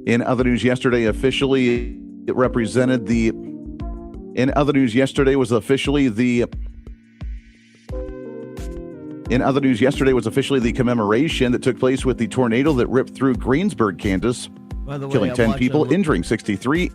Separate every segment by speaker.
Speaker 1: In other news yesterday, officially it represented the. In other news yesterday was officially the. In other news yesterday was officially the commemoration that took place with the tornado that ripped through Greensburg, Kansas,
Speaker 2: By the way,
Speaker 1: killing
Speaker 2: I'm
Speaker 1: 10
Speaker 2: watching
Speaker 1: people, injuring 63.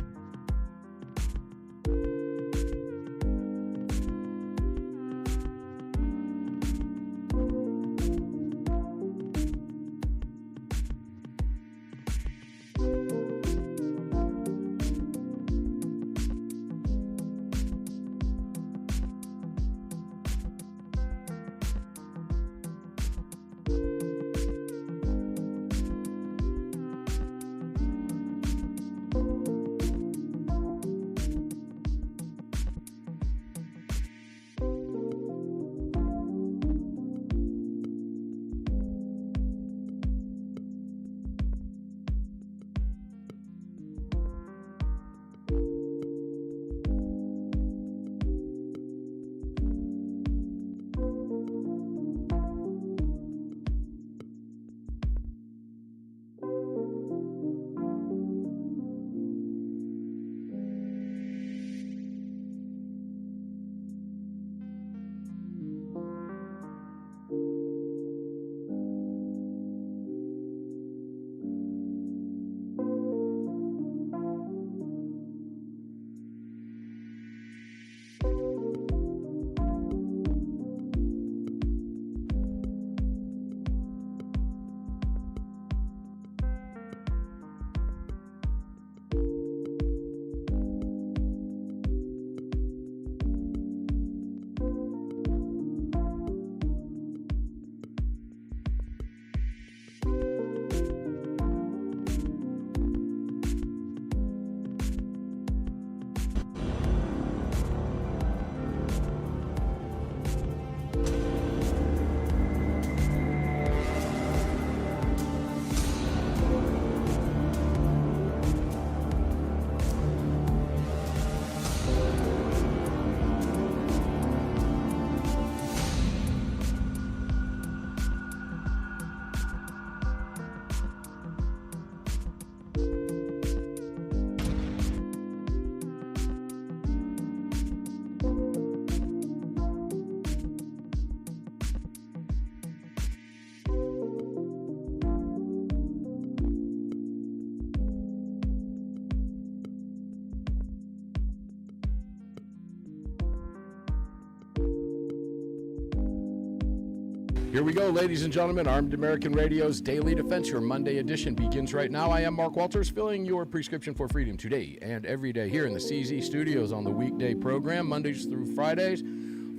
Speaker 3: Here we go, ladies and gentlemen. Armed American Radio's Daily Defense, your Monday edition, begins right now. I am Mark Walters, filling your prescription for freedom today and every day here in the CZ studios on the weekday program, Mondays through Fridays,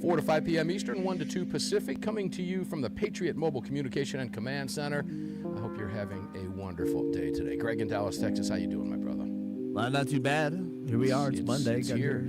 Speaker 3: 4 to 5 p.m. Eastern, 1 to 2 Pacific, coming to you from the Patriot Mobile Communication and Command Center. I hope you're having a wonderful day today. Greg in Dallas, Texas, how you doing, my brother?
Speaker 2: Not too bad. Here we are. It's Monday.
Speaker 3: It's
Speaker 2: Got
Speaker 3: here.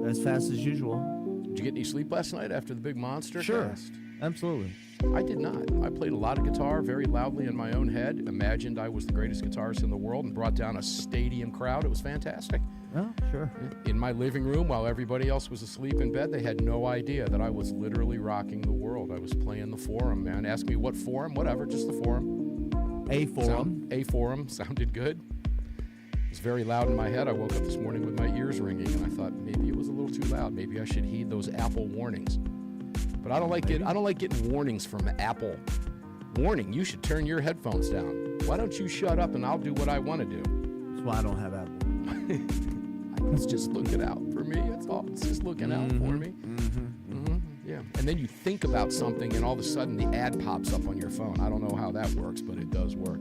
Speaker 2: As fast as usual.
Speaker 3: Did you get any sleep last night after the big monster
Speaker 2: Sure.
Speaker 3: cast?
Speaker 2: Absolutely.
Speaker 3: I did not. I played a lot of guitar very loudly in my own head, imagined I was the greatest guitarist in the world, and brought down a stadium crowd. It was fantastic.
Speaker 2: Oh, sure.
Speaker 3: In my living room, while everybody else was asleep in bed, they had no idea that I was literally rocking the world. I was playing the Forum, man. Ask me what Forum, whatever, just the Forum.
Speaker 2: A Forum.
Speaker 3: A Forum sounded good. It was very loud in my head. I woke up this morning with my ears ringing, and I thought maybe it was a little too loud. Maybe I should heed those Apple warnings. But I don't like getting warnings from Apple. Warning, you should turn your headphones down. Why don't you shut up and I'll do what I want to do?
Speaker 2: That's why I don't have Apple.
Speaker 3: It's just looking out for me. That's all. It's just looking out for me. Yeah. And then you think about something and all of a sudden the ad pops up on your phone. I don't know how that works, but it does work.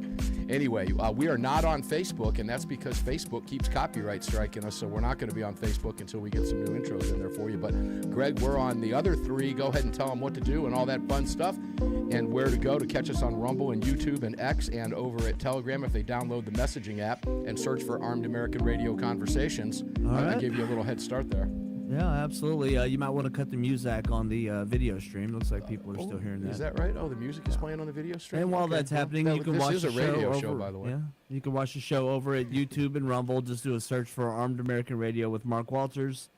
Speaker 3: Anyway, we are not on Facebook, and that's because Facebook keeps copyright striking us, so we're not going to be on Facebook until we get some new intros in there for you. But, Greg, we're on the other three. Go ahead and tell them what to do and all that fun stuff and where to go to catch us on Rumble and YouTube and X and over at Telegram if they download the messaging app and search for Armed American Radio Conversations. I gave you a little head start there.
Speaker 2: Yeah, absolutely. You might want to cut the music on the video stream. Looks like people are still hearing that.
Speaker 3: Is that right? Oh, the music is playing on the video stream?
Speaker 2: And while that's happening, you can watch the show.
Speaker 3: This is a radio show, by the way.
Speaker 2: Yeah, you can watch the show over at YouTube and Rumble. Just do a search for Armed American Radio with Mark Walters.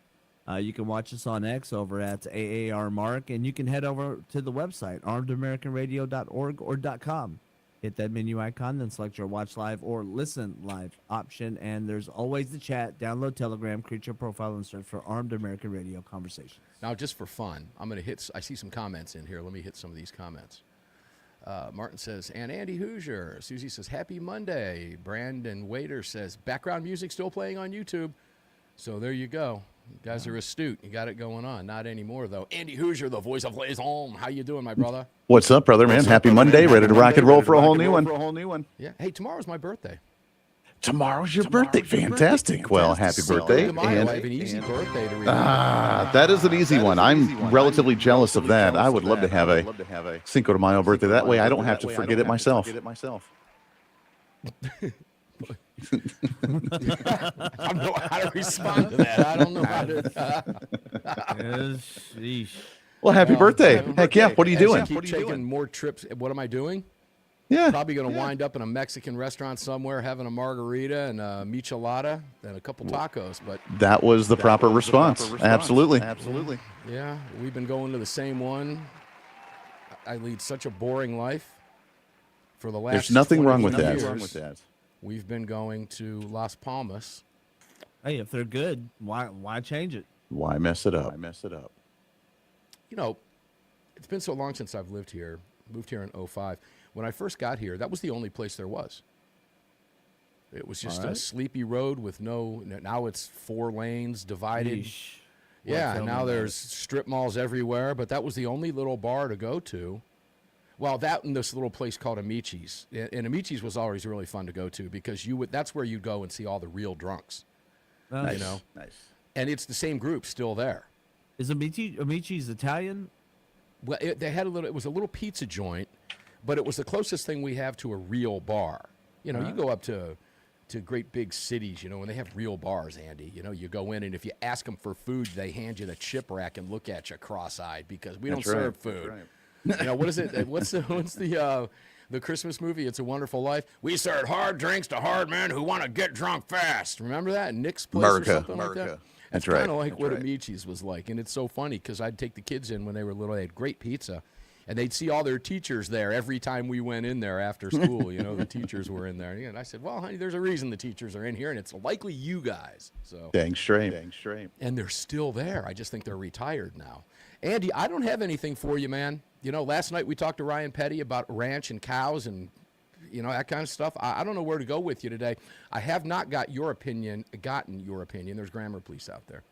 Speaker 2: You can watch us on X over at AAR Mark, and you can head over to the website, armedamericanradio.org or .com. Hit that menu icon, then select your watch live or listen live option. And there's always the chat. Download Telegram, create your profile, and search for Armed American Radio Conversations.
Speaker 3: Now, just for fun, I'm going to hit. I see some comments in here. Let me hit some of these comments. Martin says, and Andy Hoosier. Susie says, happy Monday. Brandon Waiter says, background music still playing on YouTube. So there you go. You guys are astute. You got it going on. Not anymore, though. Andy Hoosier, the voice of Liaison. How you doing, my brother?
Speaker 1: What's up, brother, man? Happy Monday. Ready to rock and roll for a whole new one.
Speaker 3: Yeah. Hey, tomorrow's my birthday.
Speaker 1: Tomorrow's your birthday. Fantastic. Well, happy birthday.
Speaker 3: I have an easy birthday to remember.
Speaker 1: That is an easy one. I'm relatively jealous of that. I would love to have a Cinco de Mayo birthday. That way I don't have to forget it myself.
Speaker 3: I don't know how to respond to that. I don't know how to.
Speaker 1: Well, happy birthday. Heck yeah. What are you doing?
Speaker 3: Keep taking more trips. What am I doing?
Speaker 1: Yeah.
Speaker 3: Probably going to wind up in a Mexican restaurant somewhere, having a margarita and a michelada and a couple tacos. But
Speaker 1: that was the proper response. Absolutely.
Speaker 3: Yeah, we've been going to the same one. I lead such a boring life for the last.
Speaker 1: There's nothing wrong with
Speaker 3: years.
Speaker 1: that.
Speaker 3: We've been going to Las Palmas.
Speaker 2: Hey, if they're good, why change it?
Speaker 1: Why mess it up?
Speaker 3: You know, it's been so long since I've lived here. Moved here in 2005. When I first got here, that was the only place there was. It was just a sleepy road with now it's 4 lanes divided.
Speaker 2: Yeesh.
Speaker 3: Yeah, now there's strip malls everywhere, but that was the only little bar to go to. Well, that and this little place called Amici's. And Amici's was always really fun to go to because that's where you go and see all the real drunks.
Speaker 2: Nice.
Speaker 3: You know?
Speaker 1: Nice.
Speaker 3: And it's the same group still there.
Speaker 2: Is Amici's Italian?
Speaker 3: Well, it was a little pizza joint, but it was the closest thing we have to a real bar. You know, you go up to great big cities, you know, and they have real bars, Andy. You know, you go in, and if you ask them for food, they hand you the chip rack and look at you cross-eyed because we don't serve food. You know, what is it? What's the Christmas movie? It's a Wonderful Life. We serve hard drinks to hard men who want to get drunk fast. Remember that? Nick's Place or something like that? That's kind of like what Amici's was like. And it's so funny because I'd take the kids in when they were little. They had great pizza. And they'd see all their teachers there every time we went in there after school. You know, the teachers were in there. And I said, well, honey, there's a reason the teachers are in here, and it's likely you guys. So
Speaker 1: Dang straight.
Speaker 3: And they're still there. I just think they're retired now. Andy, I don't have anything for you, man. You know, last night we talked to Ryan Petty about ranch and cows and, you know, that kind of stuff. I don't know where to go with you today. I have not gotten your opinion. There's grammar police out there.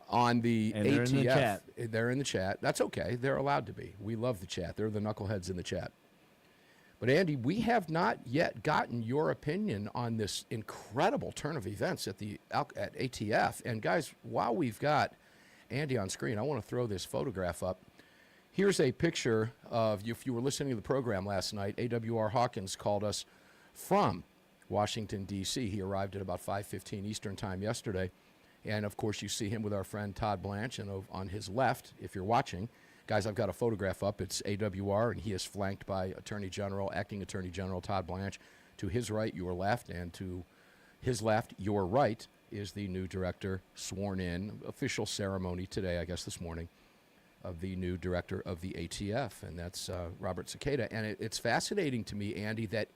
Speaker 3: On the
Speaker 2: and
Speaker 3: ATF. They're in the chat. That's okay. They're allowed to be. We love the chat. They're the knuckleheads in the chat. But, Andy, we have not yet gotten your opinion on this incredible turn of events at ATF. And, guys, while we've got Andy on screen, I want to throw this photograph up. Here's a picture of, if you were listening to the program last night, AWR Hawkins called us from Washington, D.C. He arrived at about 5:15 Eastern time yesterday. And, of course, you see him with our friend Todd Blanche. And on his left, if you're watching, guys, I've got a photograph up. It's AWR, and he is flanked by Acting Attorney General Todd Blanche. To his right, your left, and to his left, your right, is the new director sworn in. Official ceremony today, I guess this morning, of the new director of the ATF, and that's Robert Cicada. And it's fascinating to me, Andy, that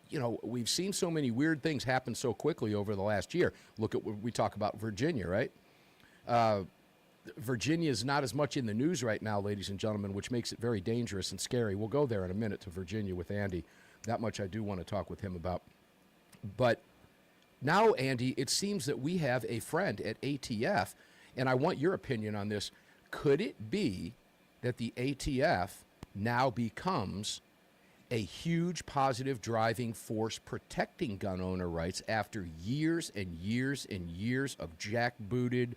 Speaker 3: you know, we've seen so many weird things happen so quickly over the last year. Look at what we talk about Virginia, right? Virginia is not as much in the news right now, ladies and gentlemen, which makes it very dangerous and scary. We'll go there in a minute to Virginia with Andy. That much I do want to talk with him about. But now, Andy, it seems that we have a friend at ATF, and I want your opinion on this. Could it be that the ATF now becomes a huge positive driving force protecting gun owner rights after years and years and years of jackbooted,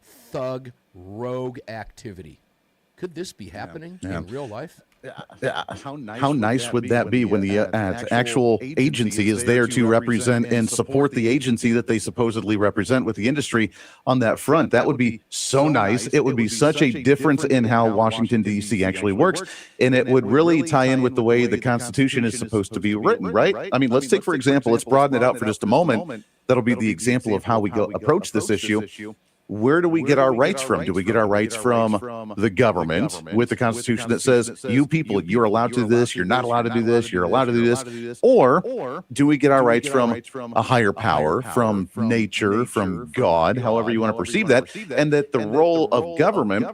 Speaker 3: thug, rogue activity? Could this be happening in real life?
Speaker 1: How nice would that be when the actual agency is there to represent and support the agency that they supposedly represent with the industry on that front? That would be so nice. It would be such a difference in how Washington, D.C. actually works. And it would really tie in with the way the Constitution is supposed to be written, right? I mean, let's take, for example, let's broaden it out for just a moment. That'll be the example of how we approach this issue. where do we get our rights from? Do we get our rights from the government with the Constitution that says, you people, you're allowed to do this, you're not allowed to do this, you're allowed to do this? Or do we get our rights from a higher power, from nature, from God, however you want to perceive that, and that the role of government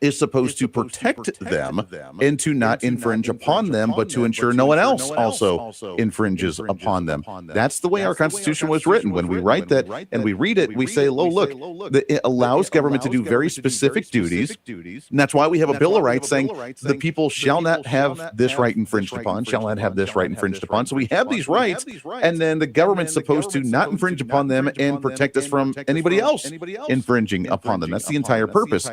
Speaker 1: is supposed to protect them and to not infringe upon them, but to ensure no one else also infringes upon them. That's the way our Constitution was written. When we write that and we read it, we say, oh, look, it allows government to do very specific duties. And that's why we have a Bill of Rights saying the people shall not have this right infringed upon, shall not have this right infringed upon. So we have these rights, and then the government's supposed to not infringe upon them and protect us from anybody else infringing upon them. That's the entire purpose.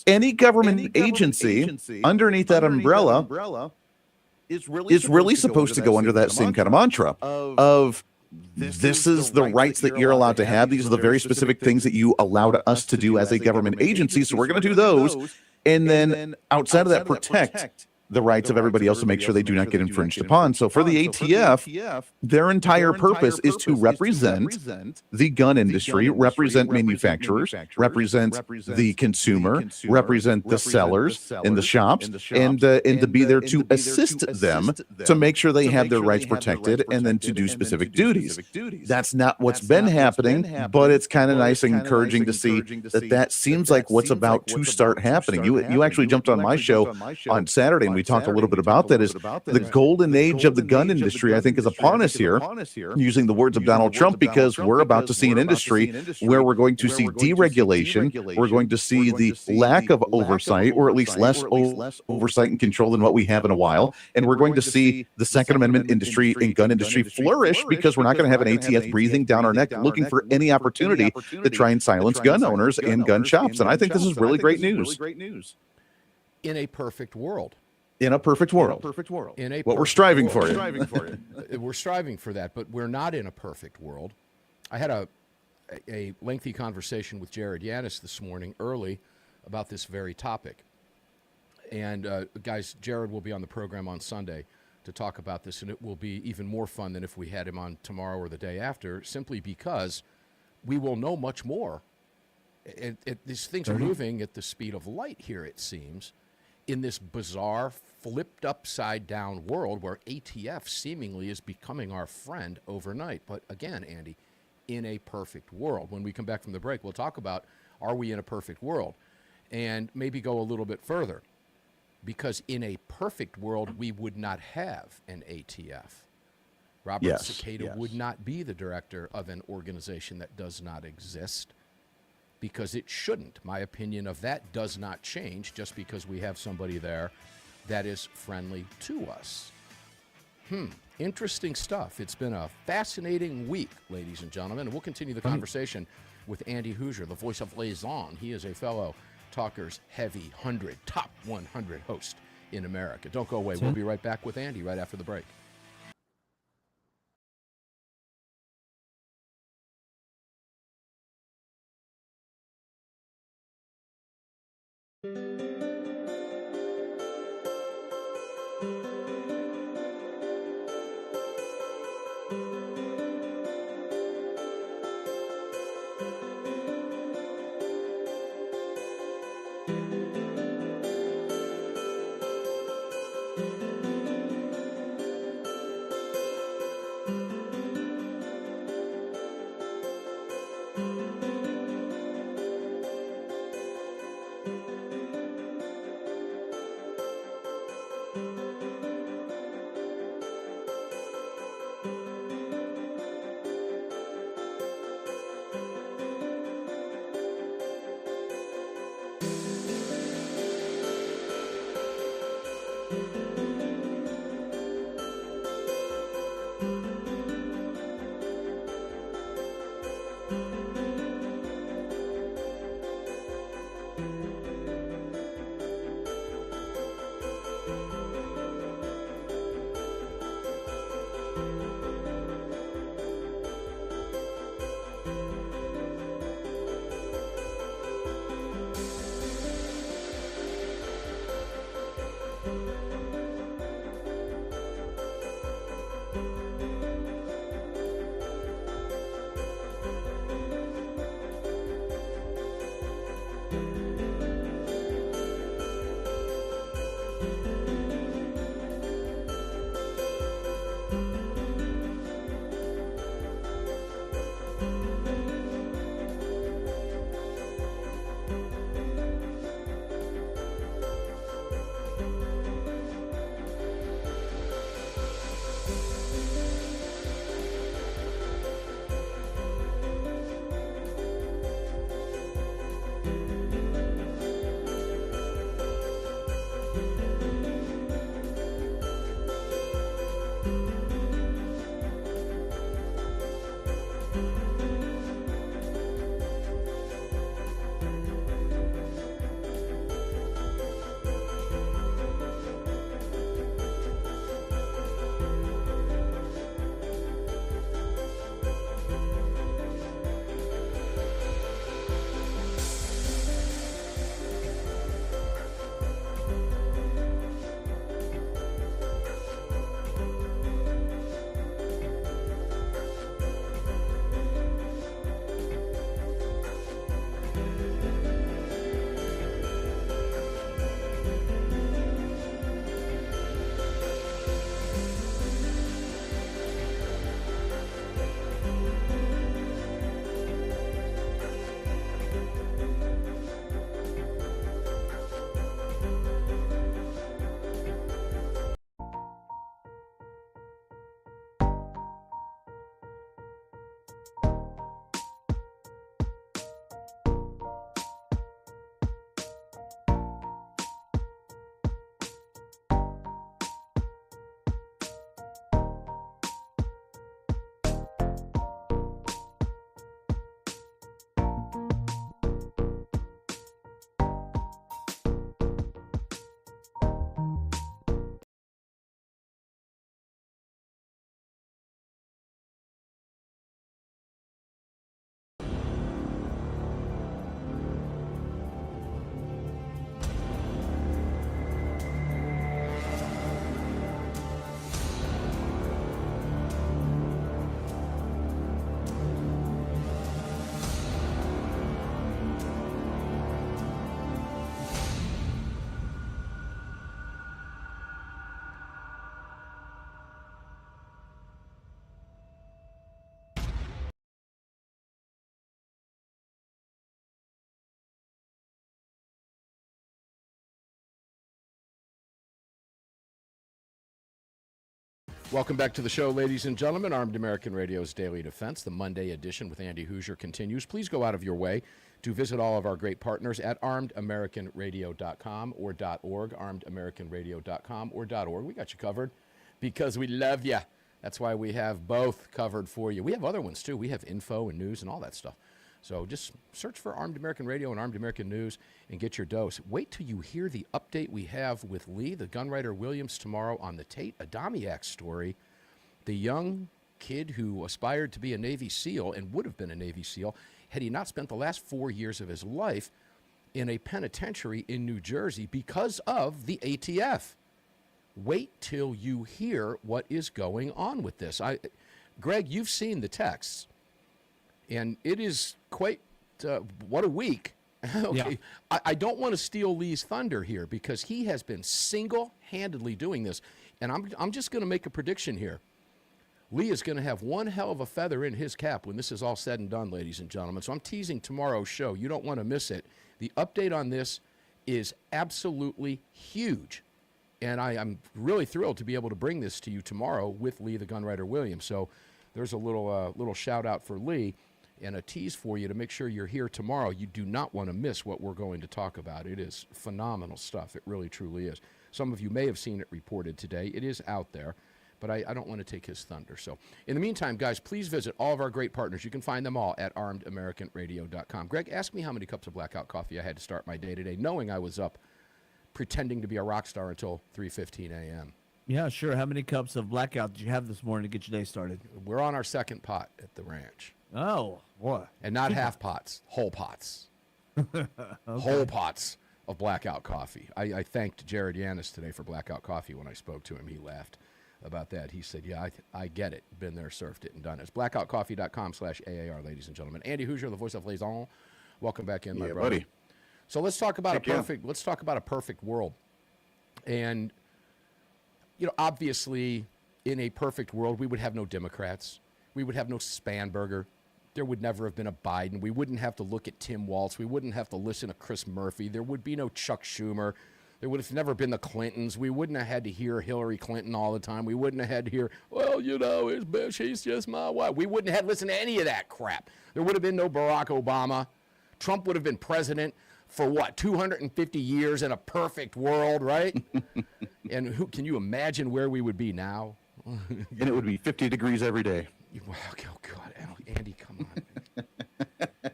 Speaker 1: Any government agency underneath that umbrella is really supposed to go under that same kind of mantra of this is the rights that you're allowed to have. These are the very specific things that you allowed us to do as a government agency. So we're going to do those. And then outside of that, protect the rights of everybody else to make sure they do not get infringed upon. So for the ATF, their entire purpose is to represent the gun industry, represent manufacturers, represent the consumer, represent the sellers in the shops, and to be there to assist them to make sure they have their rights protected and then to do specific duties. That's not what's been happening, but it's kind of nice and encouraging to see that seems like what's about to start happening. You actually jumped on my show on Saturday, and we talked a little bit about that. Is the golden age of the gun industry, I think, is upon us here, using the words of Donald Trump, because we're about to see an industry where we're going to see deregulation. We're going to see the lack of oversight, or at least less oversight and control than what we have in a while. And we're going to see the Second Amendment industry and gun industry flourish, because we're not going to have an ATF breathing down our neck looking for any opportunity to try and silence gun owners and gun shops. And I think this is really great news.
Speaker 3: In a perfect world.
Speaker 1: In a perfect world. What we're striving for.
Speaker 3: We're striving for that, but we're not in a perfect world. I had a lengthy conversation with Jared Yanis this morning early about this very topic. And guys, Jared will be on the program on Sunday to talk about this, and it will be even more fun than if we had him on tomorrow or the day after, simply because we will know much more. These things are moving at the speed of light here, it seems, in this bizarre, flipped upside down world where ATF seemingly is becoming our friend overnight. But again, Andy, in a perfect world. When we come back from the break, we'll talk about, are we in a perfect world? And maybe go a little bit further. Because in a perfect world, we would not have an ATF. Robert Cicada would not be the director of an organization that does not exist, because it shouldn't. My opinion of that does not change just because we have somebody there that is friendly to us. Interesting stuff. It's been a fascinating week, ladies and gentlemen, and we'll continue the conversation with Andy Hooser, the voice of Liaison. He is a fellow Talkers Heavy 100, top 100 host in America. Don't go away. We'll be right back with Andy right after the break. Welcome back to the show, ladies and gentlemen. Armed American Radio's Daily Defense, the Monday edition with Andy Hooser continues. Please go out of your way to visit all of our great partners at armedamericanradio.com or .org, armedamericanradio.com or .org. We got you covered because we love you. That's why we have both covered for you. We have other ones, too. We have info and news and all that stuff. So just search for Armed American Radio and Armed American News and get your dose. Wait till you hear the update we have with Lee, the gunwriter Williams, tomorrow on the Tate Adamiak story. The young kid who aspired to be a Navy SEAL and would have been a Navy SEAL had he not spent the last 4 years of his life in a penitentiary in New Jersey because of the ATF. Wait till you hear what is going on with this. Greg, you've seen the texts. And it is quite, what a week. Okay. Yeah. I don't want to steal Lee's thunder here because he has been single-handedly doing this. And I'm just going to make a prediction here. Lee is going to have one hell of a feather in his cap when this is all said and done, ladies and gentlemen. So I'm teasing tomorrow's show. You don't want to miss it. The update on this is absolutely huge. And I'm really thrilled to be able to bring this to you tomorrow with Lee, the gunwriter Williams. So there's a little shout-out for Lee. And a tease for you to make sure you're here tomorrow. You do not want to miss what we're going to talk about. It is phenomenal stuff. It really, truly is. Some of you may have seen it reported today. It is out there, but I don't want to take his thunder. So in the meantime, guys, please visit all of our great partners. You can find them all at armedamericanradio.com. Greg, ask me how many cups of blackout coffee I had to start my day today, knowing I was up pretending to be a rock star until 3:15 a.m.
Speaker 2: Yeah, sure. How many cups of blackout did you have this morning to get your day started?
Speaker 3: We're on our second pot at the ranch.
Speaker 2: Oh, what?
Speaker 3: And not half pots, whole pots. Okay. Whole pots of blackout coffee. I thanked Jared Yanis today for blackout coffee when I spoke to him. He laughed about that. He said, yeah, I get it. Been there, surfed it, and done it. It's blackoutcoffee.com/AAR, ladies and gentlemen. Andy Hooser, the voice of Liaison. Welcome back in, my brother. Buddy. So let's talk about let's talk about a perfect world. And, you know, obviously, in a perfect world, we would have no Democrats. We would have no Spanberger. There would never have been a Biden. We wouldn't have to look at Tim Walz. We wouldn't have to listen to Chris Murphy. There would be no Chuck Schumer. There would have never been the Clintons. We wouldn't have had to hear Hillary Clinton all the time. We wouldn't have had to hear, well, you know, she's just my wife. We wouldn't have listened to any of that crap. There would have been no Barack Obama. Trump would have been president for, 250 years in a perfect world, right? And can you imagine where we would be now?
Speaker 1: And it would be 50 degrees every day.
Speaker 3: Oh, God, Andy, come on.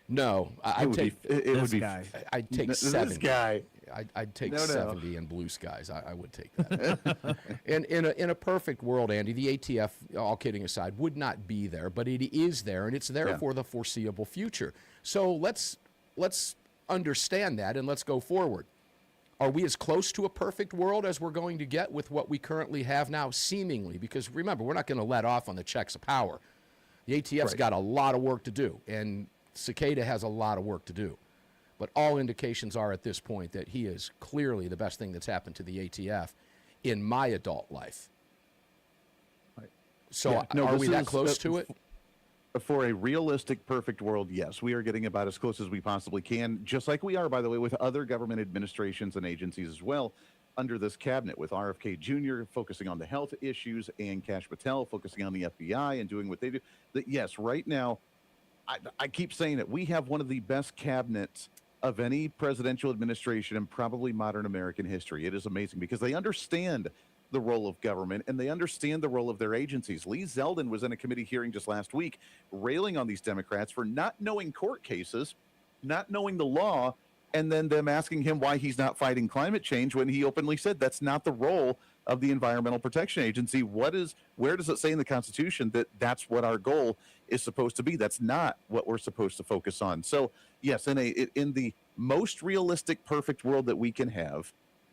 Speaker 3: No, I'd take
Speaker 2: this guy.
Speaker 3: I'd take 70.
Speaker 1: This guy.
Speaker 3: I'd take 70 in blue skies. I would take that. And in a perfect world, Andy, the ATF, all kidding aside, would not be there, but it is there, and it's there for the foreseeable future. So let's understand that, and let's go forward. Are we as close to a perfect world as we're going to get with what we currently have now, seemingly? Because remember, we're not going to let off on the checks of power. The ATF's got a lot of work to do, and Cicada has a lot of work to do. But all indications are at this point that he is clearly the best thing that's happened to the ATF in my adult life. Right. So are we that close to it?
Speaker 1: For a realistic, perfect world, yes. We are getting about as close as we possibly can, just like we are, by the way, with other government administrations and agencies as well under this cabinet, with RFK Jr. focusing on the health issues and Kash Patel focusing on the FBI and doing what they do. Yes, right now, I keep saying it, we have one of the best cabinets of any presidential administration in probably modern American history. It is amazing because they understand the role of government and they understand the role of their agencies. Lee Zeldin was in a committee hearing just last week railing on these Democrats for not knowing court cases, not knowing the law, and then them asking him why he's not fighting climate change when he openly said that's not the role of the Environmental Protection Agency. Where does it say in the Constitution that that's what our goal is supposed to be? That's not what we're supposed to focus on. So yes, in the most realistic, perfect world that we can have,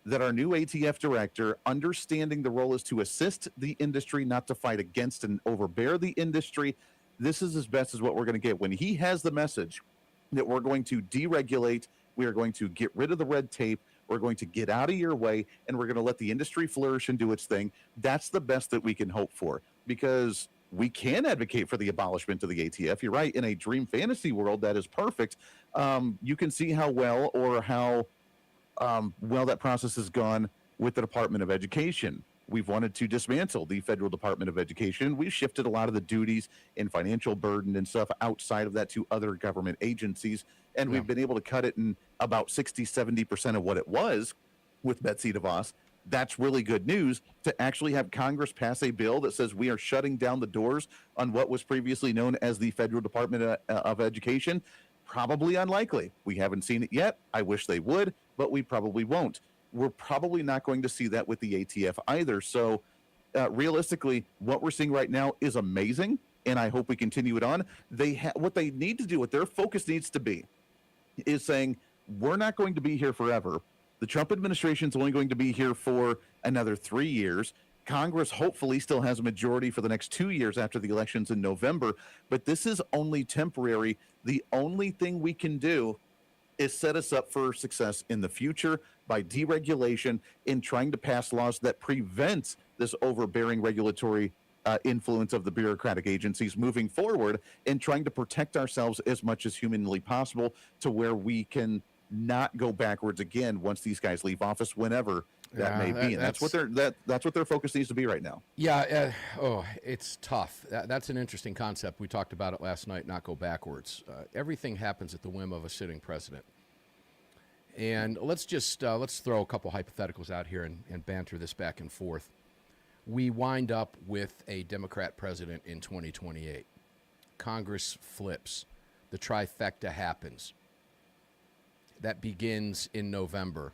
Speaker 1: that our new ATF director, understanding the role is to assist the industry, not to fight against and overbear the industry. This is as best as what we're going to get. When he has the message that we're going to deregulate, we are going to get rid of the red tape, we're going to get out of your way, and we're going to let the industry flourish and do its thing, that's the best that we can hope for. Because we can advocate for the abolishment of the ATF. You're right. In a dream fantasy world, that is perfect. You can see how well that process has gone with the Department of Education. we've wanted to dismantle the federal Department of Education. We've shifted a lot of the duties and financial burden and stuff outside of that to other government agencies. And we've been able to cut it in about 60-70% of what it was with Betsy DeVos. That's really good news. To actually have Congress pass a bill that says we are shutting down the doors on what was previously known as the Federal Department of Education, probably unlikely. We haven't seen it yet. I wish they would, but we probably won't. We're probably not going to see that with the ATF either. So realistically, what we're seeing right now is amazing, and I hope we continue it on. What they need to do, what their focus needs to be, is saying, we're not going to be here forever. The Trump administration is only going to be here for another 3 years. Congress hopefully still has a majority for the next 2 years after the elections in November, but this is only temporary. The only thing we can do is set us up for success in the future by deregulation and trying to pass laws that prevent this overbearing regulatory influence of the bureaucratic agencies moving forward, and trying to protect ourselves as much as humanly possible to where we can not go backwards again once these guys leave office, whenever that may be. And that's what their focus needs to be right now.
Speaker 3: Yeah. It's tough. That's an interesting concept. We talked about it last night. Not go backwards. Everything happens at the whim of a sitting president. And let's throw a couple hypotheticals out here and banter this back and forth. We wind up with a Democrat president in 2028. Congress flips. The trifecta happens. That begins in November,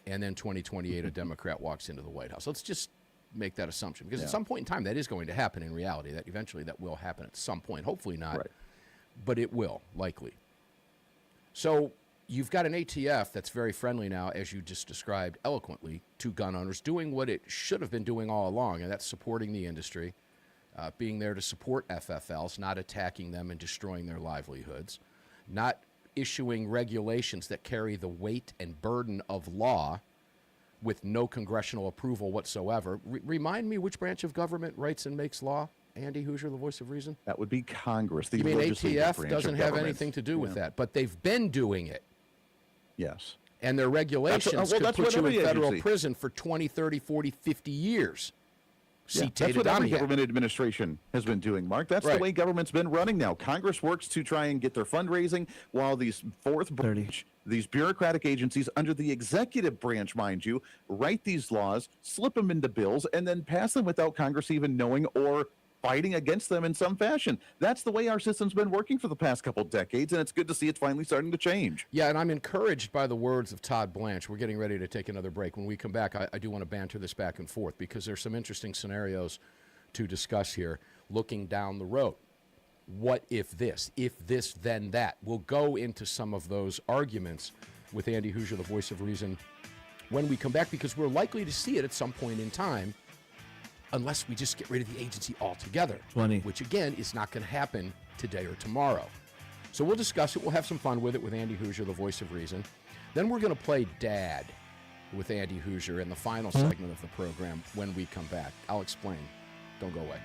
Speaker 3: and then 2028, a Democrat walks into the White House. Let's just make that assumption, because at some point in time, that is going to happen in reality. That eventually that will happen at some point. Hopefully not, but it will, likely. So you've got an ATF that's very friendly now, as you just described eloquently, to gun owners, doing what it should have been doing all along, and that's supporting the industry, being there to support FFLs, not attacking them and destroying their livelihoods, not issuing regulations that carry the weight and burden of law with no congressional approval whatsoever. Remind me, which branch of government writes and makes law? Andy Hooser, the voice of reason?
Speaker 1: That would be Congress.
Speaker 3: You mean ATF doesn't have anything to do with that, but they've been doing it.
Speaker 1: Yes.
Speaker 3: And their regulations could put you in federal prison for 20, 30, 40, 50 years.
Speaker 1: That's what every government administration has been doing, Mark. That's the way government's been running now. Congress works to try and get their fundraising, while these fourth branch, these bureaucratic agencies under the executive branch, mind you, write these laws, slip them into bills, and then pass them without Congress even knowing or fighting against them in some fashion. That's the way our system's been working for the past couple decades, and it's good to see it's finally starting to change.
Speaker 3: Yeah, and I'm encouraged by the words of Todd Blanche. We're getting ready to take another break. When we come back, I do want to banter this back and forth, because there's some interesting scenarios to discuss here looking down the road. What if this? If this, then that. We'll go into some of those arguments with Andy Hooser, the voice of reason, when we come back, because we're likely to see it at some point in time, unless we just get rid of the agency altogether, which, again, is not going to happen today or tomorrow. So we'll discuss it. We'll have some fun with it with Andy Hooser, the voice of reason. Then we're going to play Dad with Andy Hooser in the final segment of the program when we come back. I'll explain. Don't go away.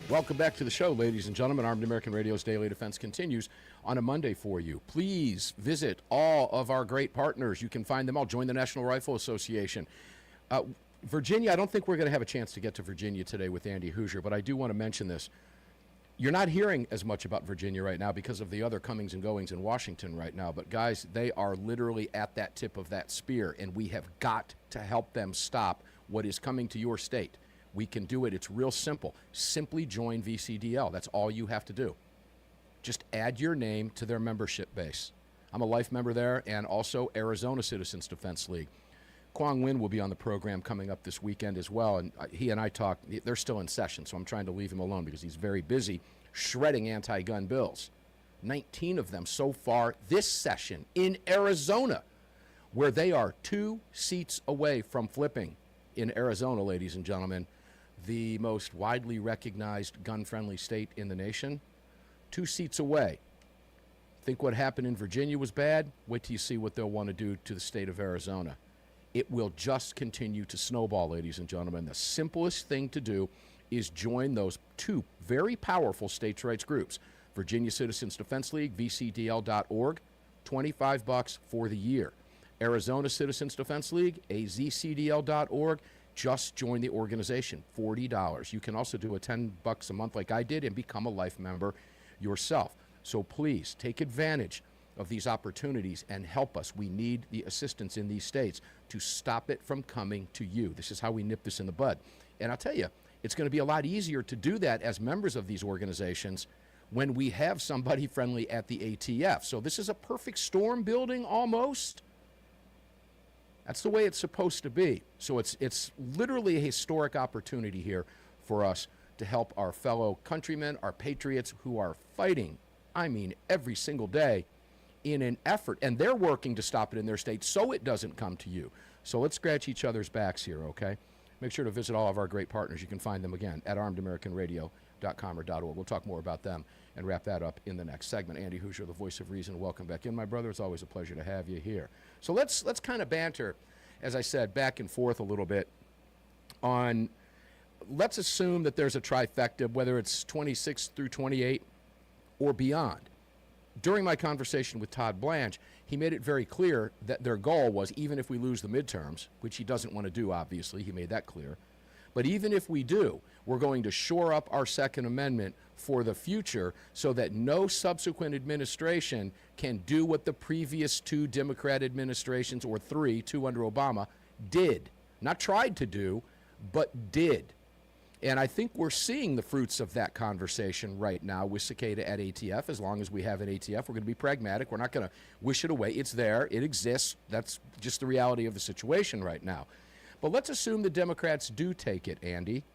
Speaker 3: Welcome back to the show, ladies and gentlemen. Armed American Radio's Daily Defense continues on a Monday for you. Please visit all of our great partners. You can find them all. Join the National Rifle Association. Virginia, I don't think we're going to have a chance to get to Virginia today with Andy Hooser, but I do want to mention this. You're not hearing as much about Virginia right now because of the other comings and goings in Washington right now. But, guys, they are literally at that tip of that spear, and we have got to help them stop what is coming to your state. We can do it. It's real simple. Simply join VCDL. That's all you have to do. Just add your name to their membership base. I'm a life member there, and also Arizona Citizens Defense League. Quang Nguyen will be on the program coming up this weekend as well, and he and I talked. They're still in session, so I'm trying to leave him alone because he's very busy shredding anti-gun bills. 19 of them so far this session in Arizona, where they are 2 seats away from flipping. In Arizona, ladies and gentlemen, the most widely recognized gun-friendly state in the nation, 2 seats away. Think what happened in Virginia was bad? Wait till you see what they'll want to do to the state of Arizona. It will just continue to snowball, ladies and gentlemen. The simplest thing to do is join those 2 very powerful states' rights groups. Virginia Citizens Defense League, vcdl.org, $25 for the year. Arizona Citizens Defense League, azcdl.org. Just join the organization, $40. You can also do a $10 a month like I did and become a life member yourself. So please take advantage of these opportunities and help us. We need the assistance in these states to stop it from coming to you. This is how we nip this in the bud. And I'll tell you, it's going to be a lot easier to do that as members of these organizations when we have somebody friendly at the ATF. So this is a perfect storm building almost. That's the way it's supposed to be. So it's literally a historic opportunity here for us to help our fellow countrymen, our patriots who are fighting, I mean, every single day in an effort. And they're working to stop it in their state so it doesn't come to you. So let's scratch each other's backs here, okay? Make sure to visit all of our great partners. You can find them, again, at armedamericanradio.com or .org. We'll talk more about them and wrap that up in the next segment. Andy Hooser, the voice of reason. Welcome back in, my brother. It's always a pleasure to have you here. So let's kind of banter, as I said, back and forth a little bit on, let's assume that there's a trifecta, whether it's 26 through 28 or beyond. During my conversation with Todd Blanche, he made it very clear that their goal was, even if we lose the midterms, which he doesn't want to do, obviously, he made that clear, but even if we do, we're going to shore up our Second Amendment for the future so that no subsequent administration can do what the previous 2 Democrat administrations, or 3, 2 under Obama, did. Not tried to do, but did. And I think we're seeing the fruits of that conversation right now with Cicada at ATF. As long as we have an ATF, we're going to be pragmatic. We're not going to wish it away. It's there. It exists. That's just the reality of the situation right now. But let's assume the Democrats do take it, Andy.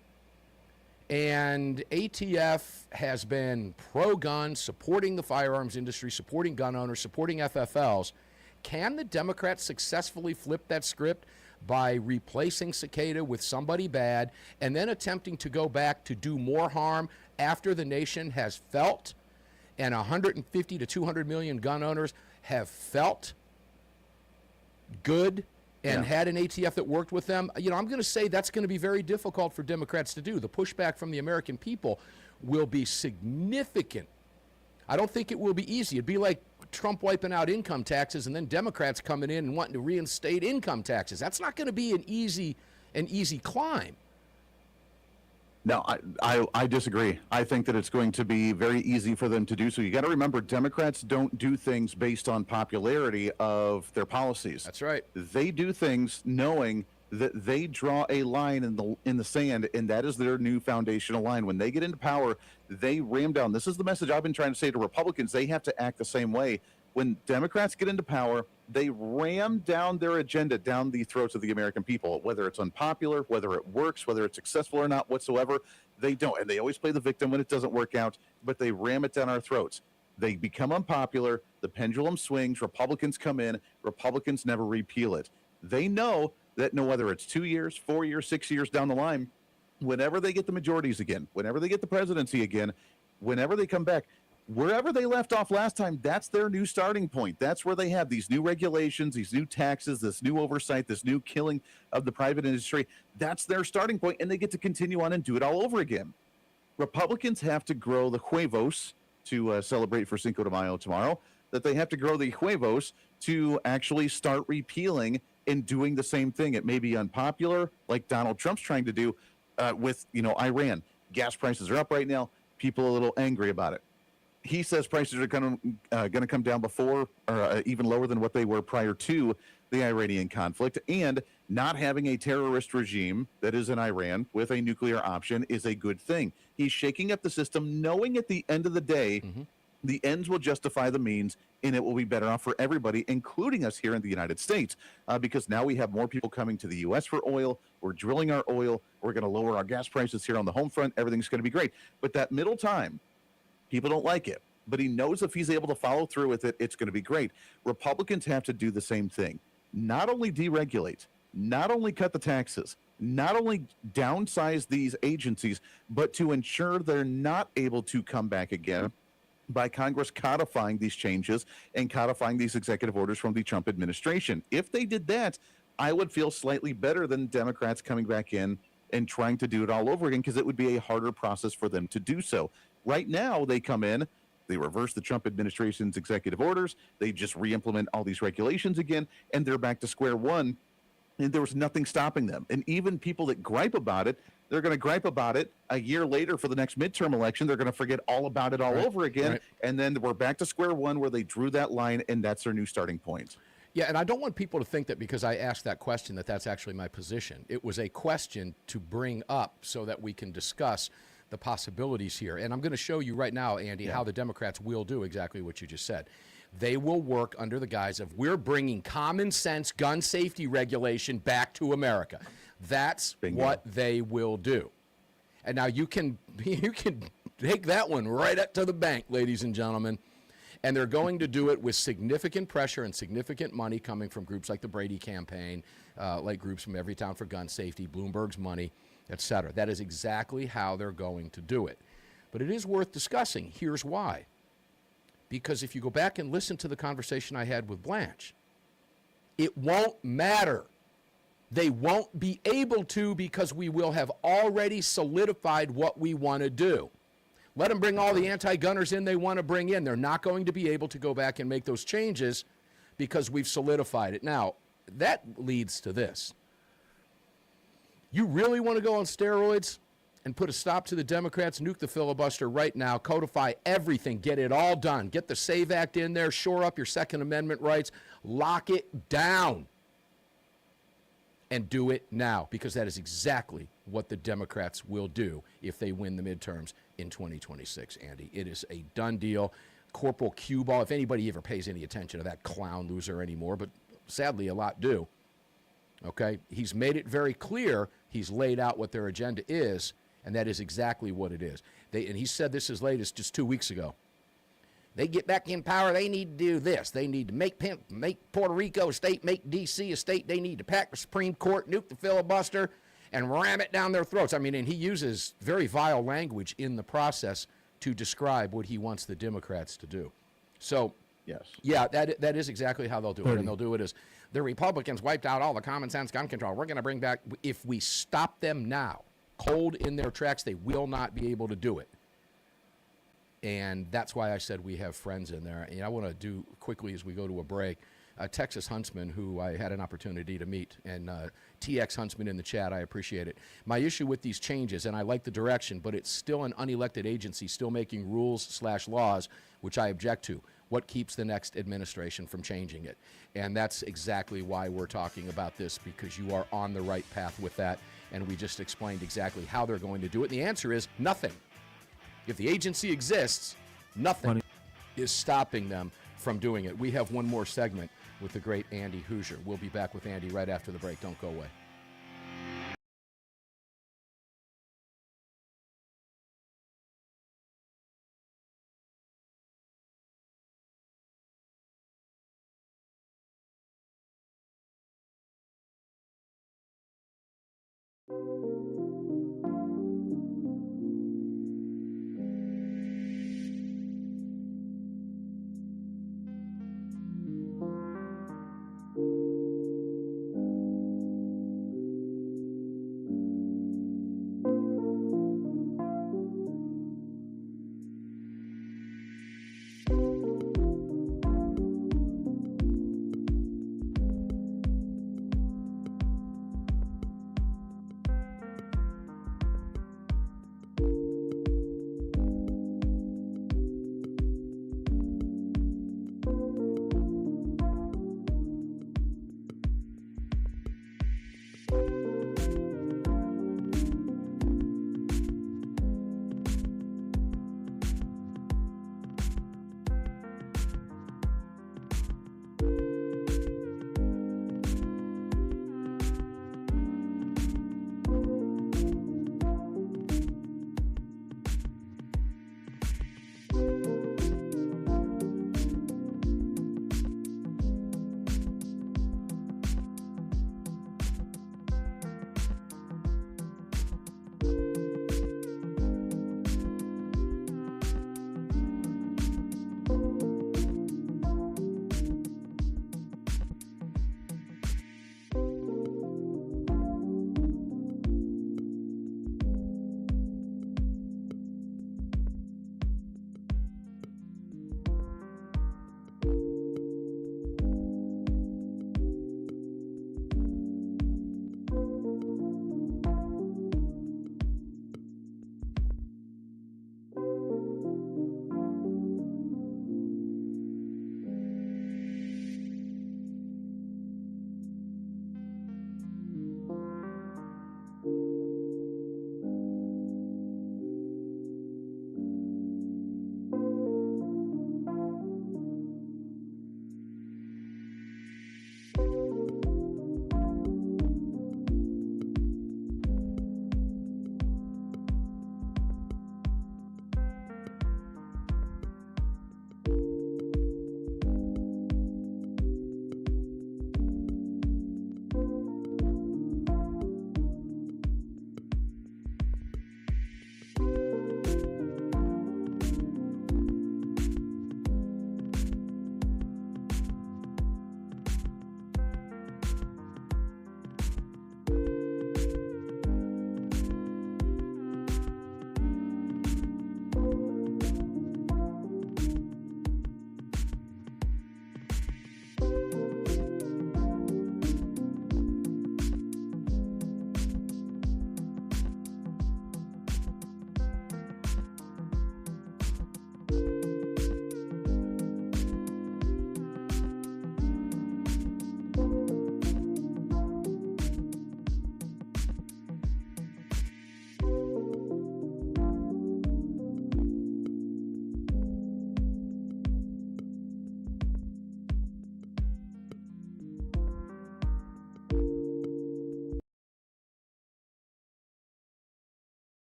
Speaker 3: And ATF has been pro-gun, supporting the firearms industry, supporting gun owners, supporting FFLs. Can the Democrats successfully flip that script by replacing Cicada with somebody bad and then attempting to go back to do more harm after the nation has felt, and 150 to 200 million gun owners have felt good and had an ATF that worked with them? You know, I'm going to say that's going to be very difficult for Democrats to do. The pushback from the American people will be significant. I don't think it will be easy. It'd be like Trump wiping out income taxes and then Democrats coming in and wanting to reinstate income taxes. That's not going to be an easy climb.
Speaker 1: No, I disagree. I think that it's going to be very easy for them to do so. You got to remember, Democrats don't do things based on popularity of their policies.
Speaker 3: That's right.
Speaker 1: They do things knowing that they draw a line in the sand, and that is their new foundational line. When they get into power, they ram down. This is the message I've been trying to say to Republicans. They have to act the same way. When Democrats get into power, they ram down their agenda down the throats of the American people, whether it's unpopular, whether it works, whether it's successful or not whatsoever. They don't. And they always play the victim when it doesn't work out, but they ram it down our throats. They become unpopular. The pendulum swings. Republicans come in. Republicans never repeal it. They know that whether it's 2 years, 4 years, 6 years down the line, whenever they get the majorities again, whenever they get the presidency again, whenever they come back, wherever they left off last time, that's their new starting point. That's where they have these new regulations, these new taxes, this new oversight, this new killing of the private industry. That's their starting point, and they get to continue on and do it all over again. Republicans have to grow the huevos to celebrate for Cinco de Mayo tomorrow, that they have to grow the huevos to actually start repealing and doing the same thing. It may be unpopular, like Donald Trump's trying to do with, Iran. Gas prices are up right now. People are a little angry about it. He says prices are going to come down before or even lower than what they were prior to the Iranian conflict. And not having a terrorist regime that is in Iran with a nuclear option is a good thing. He's shaking up the system, knowing at the end of the day, the ends will justify the means, and it will be better off for everybody, including us here in the United States, because now we have more people coming to the U.S. for oil. We're drilling our oil. We're going to lower our gas prices here on the home front. Everything's going to be great. But that middle time, people don't like it. But he knows if he's able to follow through with it, it's going to be great. Republicans have to do the same thing. Not only deregulate, not only cut the taxes, not only downsize these agencies, but to ensure they're not able to come back again by Congress codifying these changes and codifying these executive orders from the Trump administration. If they did that, I would feel slightly better than Democrats coming back in and trying to do it all over again, because it would be a harder process for them to do so. Right now, they come in, they reverse the Trump administration's executive orders, they just re-implement all these regulations again, and they're back to square one, and there was nothing stopping them. And even people that gripe about it, they're going to gripe about it a year later for the next midterm election. They're going to forget all about it all over again, and then we're back to square one where they drew that line, and that's their new starting point.
Speaker 3: Yeah, and I don't want people to think that because I asked that question that that's actually my position. It was a question to bring up so that we can discuss the possibilities here. And I'm going to show you right now, Andy, how the Democrats will do exactly what you just said. They will work under the guise of, we're bringing common sense gun safety regulation back to America. That's what they will do. And now you can take that one right up to the bank, ladies and gentlemen. And they're going to do it with significant pressure and significant money coming from groups like the Brady campaign, like groups from Everytown for Gun Safety, Bloomberg's money, et cetera. That is exactly how they're going to do it. But it is worth discussing. Here's why. Because if you go back and listen to the conversation I had with Blanche, it won't matter. They won't be able to, because we will have already solidified what we want to do. Let them bring all the anti-gunners in they want to bring in. They're not going to be able to go back and make those changes because we've solidified it. Now, that leads to this. You really want to go on steroids and put a stop to the Democrats, nuke the filibuster right now, codify everything, get it all done. Get the SAVE Act in there, shore up your Second Amendment rights, lock it down, and do it now, because that is exactly what the Democrats will do if they win the midterms in 2026, Andy. It is a done deal. Corporal cue ball, if anybody ever pays any attention to that clown loser anymore, but sadly a lot do, okay? He's made it very clear. He's laid out what their agenda is, and that is exactly what it is. And he said this as late as just 2 weeks ago. They get back in power, they need to do this. They need to make Puerto Rico a state, make D.C. a state. They need to pack the Supreme Court, nuke the filibuster, and ram it down their throats. I mean, and he uses very vile language in the process to describe what he wants the Democrats to do. So,
Speaker 1: yes,
Speaker 3: yeah, that is exactly how they'll do it. And they'll do it as, the Republicans wiped out all the common sense gun control. We're going to bring back, if we stop them now, cold in their tracks, they will not be able to do it. And that's why I said we have friends in there. And I want to do quickly as we go to a break, Texas Huntsman, who I had an opportunity to meet, and TX Huntsman in the chat, I appreciate it. My issue with these changes, and I like the direction, but it's still an unelected agency still making rules/laws, which I object to. What keeps the next administration from changing it? And that's exactly why we're talking about this, because you are on the right path with that, and we just explained exactly how they're going to do it. And the answer is nothing. If the agency exists, nothing is stopping them from doing it. We have one more segment with the great Andy Hooser. We'll be back with Andy right after the break. Don't go away.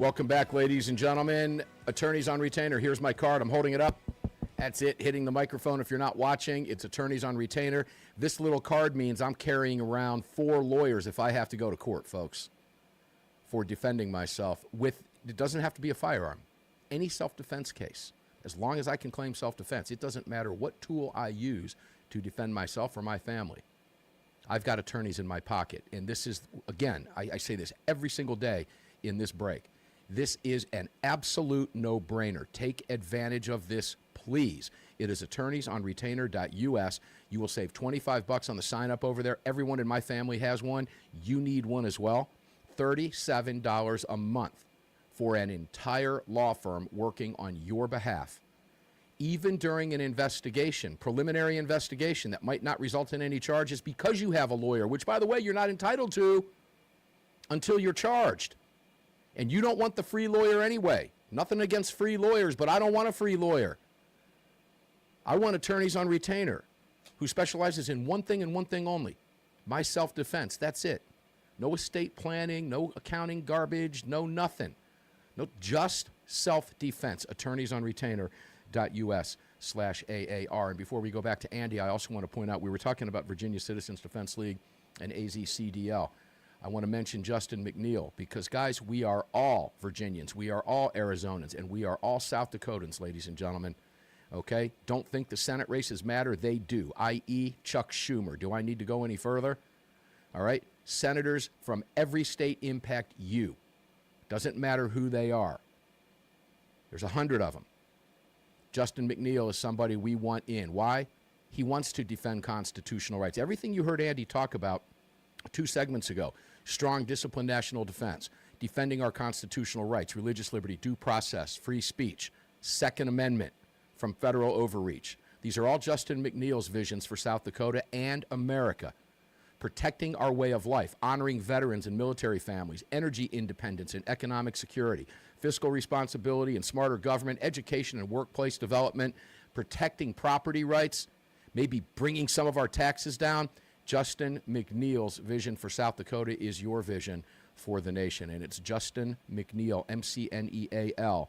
Speaker 3: Welcome back, ladies and gentlemen. Attorneys on Retainer. Here's my card. I'm holding it up. That's it, hitting the microphone. If you're not watching, it's Attorneys on Retainer. This little card means I'm carrying around 4 lawyers if I have to go to court, folks, for defending myself. It doesn't have to be a firearm. Any self-defense case, as long as I can claim self-defense, it doesn't matter what tool I use to defend myself or my family. I've got attorneys in my pocket. And this is, again, I say this every single day in this break. This is an absolute no-brainer. Take advantage of this, please. It is attorneysonretainer.us. You will save $25 on the sign-up over there. Everyone in my family has one. You need one as well. $37 a month for an entire law firm working on your behalf. Even during an investigation, preliminary investigation that might not result in any charges because you have a lawyer, which, by the way, you're not entitled to until you're charged. And you don't want the free lawyer anyway. Nothing against free lawyers, but I don't want a free lawyer. I want attorneys on retainer who specializes in one thing and one thing only, my self-defense. That's it. No estate planning, no accounting garbage, no nothing. No, just self-defense. Attorneysonretainer.us/AAR. And before we go back to Andy, I also want to point out we were talking about Virginia Citizens Defense League and AZCDL. I want to mention Justin McNeil because, guys, we are all Virginians. We are all Arizonans, and we are all South Dakotans, ladies and gentlemen. Okay? Don't think the Senate races matter. They do, i.e. Chuck Schumer. Do I need to go any further? All right? Senators from every state impact you. Doesn't matter who they are. There's 100 of them. Justin McNeil is somebody we want in. Why? He wants to defend constitutional rights. Everything you heard Andy talk about 2 segments ago, strong, disciplined national defense, defending our constitutional rights, religious liberty, due process, free speech, Second Amendment from federal overreach. These are all Justin McNeil's visions for South Dakota and America. Protecting our way of life, honoring veterans and military families, energy independence and economic security, fiscal responsibility and smarter government, education and workplace development, protecting property rights, maybe bringing some of our taxes down. Justin McNeil's vision for South Dakota is your vision for the nation, and it's Justin McNeil, McNeal.com.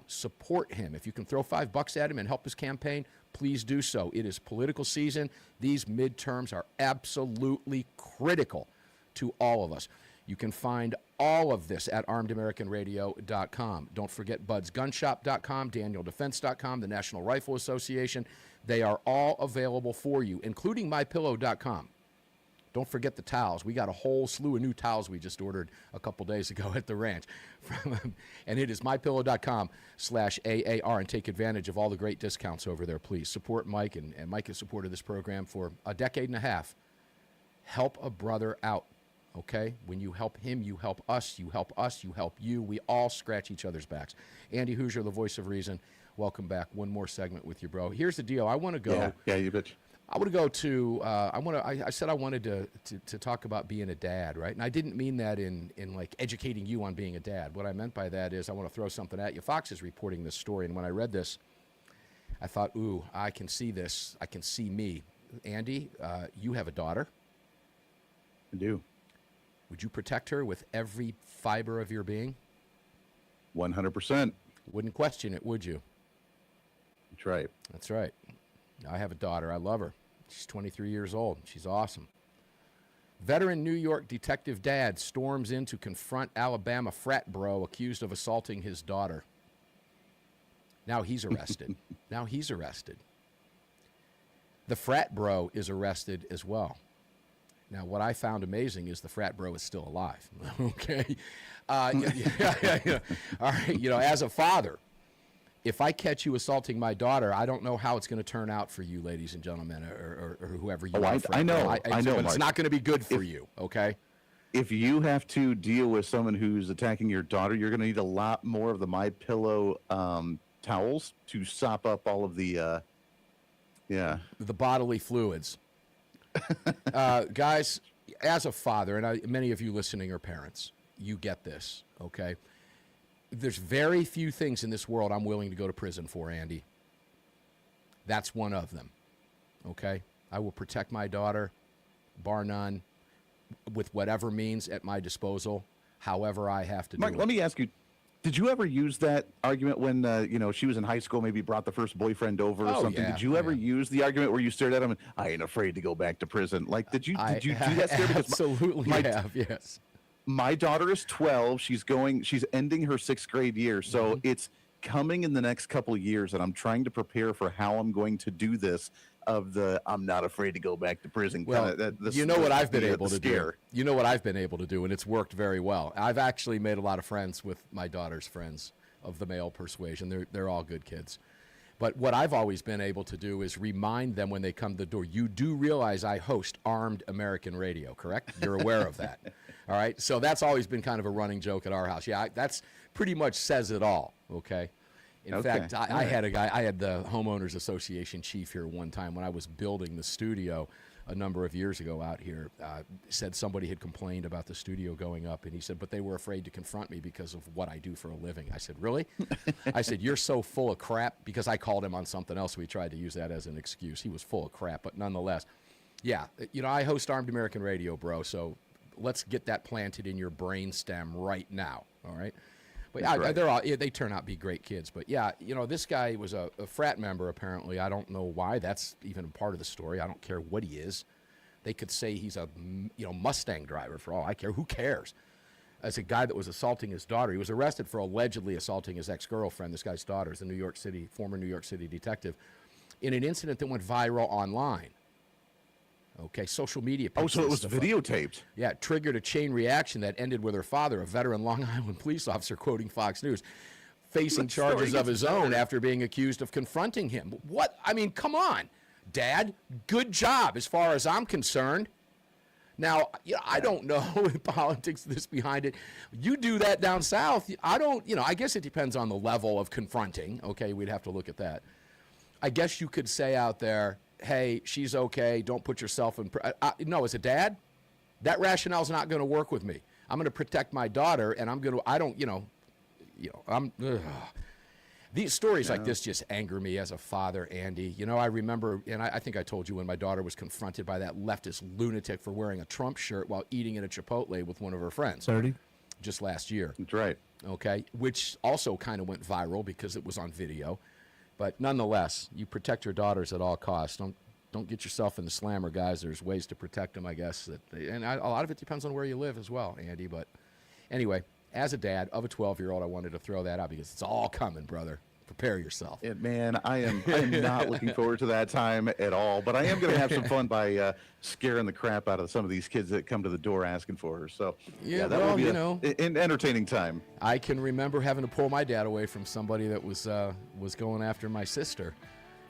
Speaker 3: Support him. If you can throw $5 at him and help his campaign, please do so. It is political season. These midterms are absolutely critical to all of us. You can find all of this at armedamericanradio.com. Don't forget budsgunshop.com, danieldefense.com, the National Rifle Association. They are all available for you, including mypillow.com. Don't forget the towels. We got a whole slew of new towels we just ordered a couple days ago at the ranch. And it is mypillow.com/AAR, and take advantage of all the great discounts over there, please. Support Mike, and Mike has supported this program for a decade and a half. Help a brother out. Okay? When you help him, you help us, you help us, you help you. We all scratch each other's backs. Andy Hooser, the voice of reason. Welcome back. One more segment with you, bro. Here's the deal. I want to go.
Speaker 1: Yeah, you bitch.
Speaker 3: I want to go to. I said I wanted to talk about being a dad, right? And I didn't mean that in like educating you on being a dad. What I meant by that is I want to throw something at you. Fox is reporting this story, and when I read this, I thought, ooh, I can see this. I can see me. Andy, you have a daughter.
Speaker 1: I do.
Speaker 3: Would you protect her with every fiber of your being?
Speaker 1: 100%.
Speaker 3: Wouldn't question it, would you?
Speaker 1: That's right.
Speaker 3: That's right. I have a daughter. I love her. She's 23 years old. She's awesome. Veteran New York detective dad storms in to confront Alabama frat bro accused of assaulting his daughter. Now he's arrested. The frat bro is arrested as well. Now, what I found amazing is the frat bro is still alive. Okay? Yeah. All right. You know, as a father, if I catch you assaulting my daughter, I don't know how it's going to turn out for you, ladies and gentlemen, or whoever you are.
Speaker 1: I know.
Speaker 3: But it's not going to be good for you, okay?
Speaker 1: If you have to deal with someone who's attacking your daughter, you're going to need a lot more of the MyPillow towels to sop up all of the,
Speaker 3: the bodily fluids. Guys, as a father, and many of you listening are parents, you get this, okay? There's very few things in this world I'm willing to go to prison for, Andy. That's one of them, okay? I will protect my daughter, bar none, with whatever means at my disposal. however I have to
Speaker 1: Mark,
Speaker 3: do
Speaker 1: let
Speaker 3: it.
Speaker 1: me ask you, did you ever use that argument when, she was in high school, maybe brought the first boyfriend over or
Speaker 3: Oh,
Speaker 1: something?
Speaker 3: yeah.
Speaker 1: Did you ever
Speaker 3: Yeah.
Speaker 1: use the argument where you stared at him and, I ain't afraid to go back to prison? Like, did you do that, Sarah? Because
Speaker 3: Absolutely have, yes.
Speaker 1: my daughter is 12. She's ending her 6th grade year. So
Speaker 3: Mm-hmm.
Speaker 1: it's coming in the next couple of years. And I'm trying to prepare for how I'm going to do this I'm not afraid to go back to prison.
Speaker 3: Well, you know what I've been able to do. You know what I've been able to do, and it's worked very well. I've actually made a lot of friends with my daughter's friends of the male persuasion. They're all good kids. But what I've always been able to do is remind them when they come to the door, you do realize I host Armed American Radio, correct? You're aware of that. All right? So that's always been kind of a running joke at our house. Yeah, that's pretty much says it all, okay? In fact, I had the homeowners association chief here one time when I was building the studio a number of years ago out here. Said somebody had complained about the studio going up, and he said, but they were afraid to confront me because of what I do for a living. I said, really? I said, you're so full of crap, because I called him on something else. We tried to use that as an excuse. He was full of crap, but nonetheless, yeah, I host Armed American Radio, bro, so let's get that planted in your brainstem right now, all right? But yeah, they turn out to be great kids. But yeah, this guy was a frat member, apparently. I don't know why. That's even a part of the story. I don't care what he is. They could say he's a Mustang driver for all I care. Who cares? As a guy that was assaulting his daughter, he was arrested for allegedly assaulting his ex-girlfriend. This guy's daughter is a former New York City detective, in an incident that went viral online. Okay, social media.
Speaker 1: Oh, so it was videotaped.
Speaker 3: Yeah, it triggered a chain reaction that ended with her father, a veteran Long Island police officer, quoting Fox News, facing charges of his own after being accused of confronting him. What? I mean, come on, Dad. Good job, as far as I'm concerned. Now, I don't know in politics this behind it. You do that down south. I don't. I guess it depends on the level of confronting. Okay, we'd have to look at that. I guess you could say out there, hey, she's okay, don't put yourself in... no, as a dad, that rationale's not going to work with me. I'm going to protect my daughter, and I'm going to, These stories like this just anger me as a father, Andy. I remember, and I think I told you when my daughter was confronted by that leftist lunatic for wearing a Trump shirt while eating at a Chipotle with one of her friends.
Speaker 2: 30?
Speaker 3: Just last year.
Speaker 1: That's right.
Speaker 3: Okay, which also kind of went viral because it was on video. But nonetheless, you protect your daughters at all costs. Don't get yourself in the slammer, guys. There's ways to protect them, I guess. A lot of it depends on where you live as well, Andy. But anyway, as a dad of a 12-year-old, I wanted to throw that out because it's all coming, brother. Prepare yourself.
Speaker 1: Man, I am not looking forward to that time at all. But I am going to have some fun by scaring the crap out of some of these kids that come to the door asking for her. So that will be an entertaining time.
Speaker 3: I can remember having to pull my dad away from somebody that was going after my sister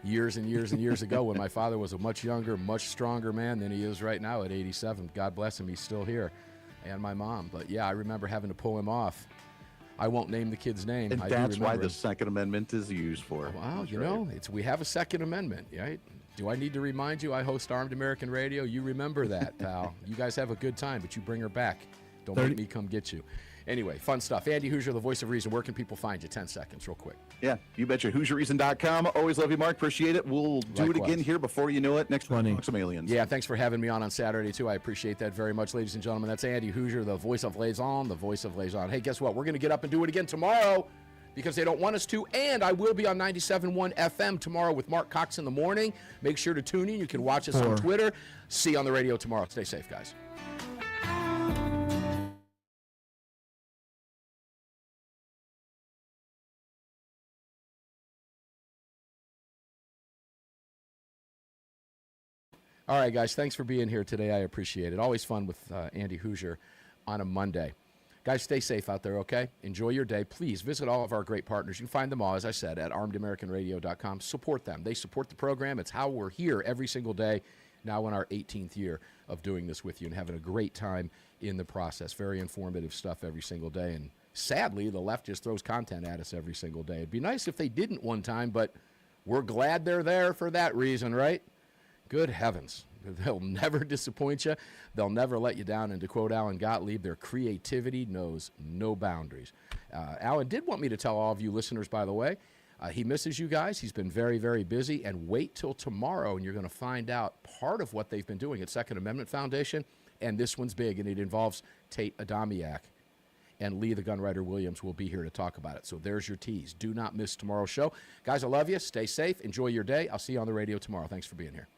Speaker 3: years and years and years ago when my father was a much younger, much stronger man than he is right now at 87. God bless him, he's still here, and my mom. But yeah, I remember having to pull him off. I won't name the kid's name.
Speaker 1: And that's why the Second Amendment is used for.
Speaker 3: Well, we have a Second Amendment, right? Do I need to remind you I host Armed American Radio? You remember that, pal. You guys have a good time, but you bring her back. Don't make me come get you. Anyway, fun stuff. Andy Hooser, the voice of reason. Where can people find you? 10 seconds, real quick.
Speaker 1: Yeah, you betcha. HooserReason.com. Always love you, Mark. Appreciate it. We'll do it again here before you know it. Next week, some aliens.
Speaker 3: Yeah, thanks for having me on Saturday, too. I appreciate that very much, ladies and gentlemen. That's Andy Hooser, the voice of Liaison, the voice of Liaison. Hey, guess what? We're going to get up and do it again tomorrow because they don't want us to, and I will be on 97.1 FM tomorrow with Mark Cox in the morning. Make sure to tune in. You can watch us on Twitter. See you on the radio tomorrow. Stay safe, guys. All right, guys, thanks for being here today. I appreciate it. Always fun with Andy Hooser on a Monday. Guys, stay safe out there, okay? Enjoy your day. Please visit all of our great partners. You can find them all, as I said, at armedamericanradio.com. Support them. They support the program. It's how we're here every single day, now in our 18th year of doing this with you and having a great time in the process. Very informative stuff every single day. And sadly, the left just throws content at us every single day. It'd be nice if they didn't one time, but we're glad they're there for that reason, right? Good heavens. They'll never disappoint you. They'll never let you down. And to quote Alan Gottlieb, their creativity knows no boundaries. Alan did want me to tell all of you listeners, by the way, he misses you guys. He's been very, very busy. And wait till tomorrow, and you're going to find out part of what they've been doing at Second Amendment Foundation. And this one's big, and it involves Tate Adamiak. and Lee the Gunwriter Williams will be here to talk about it. So there's your tease. Do not miss tomorrow's show. Guys, I love you. Stay safe. Enjoy your day. I'll see you on the radio tomorrow. Thanks for being here.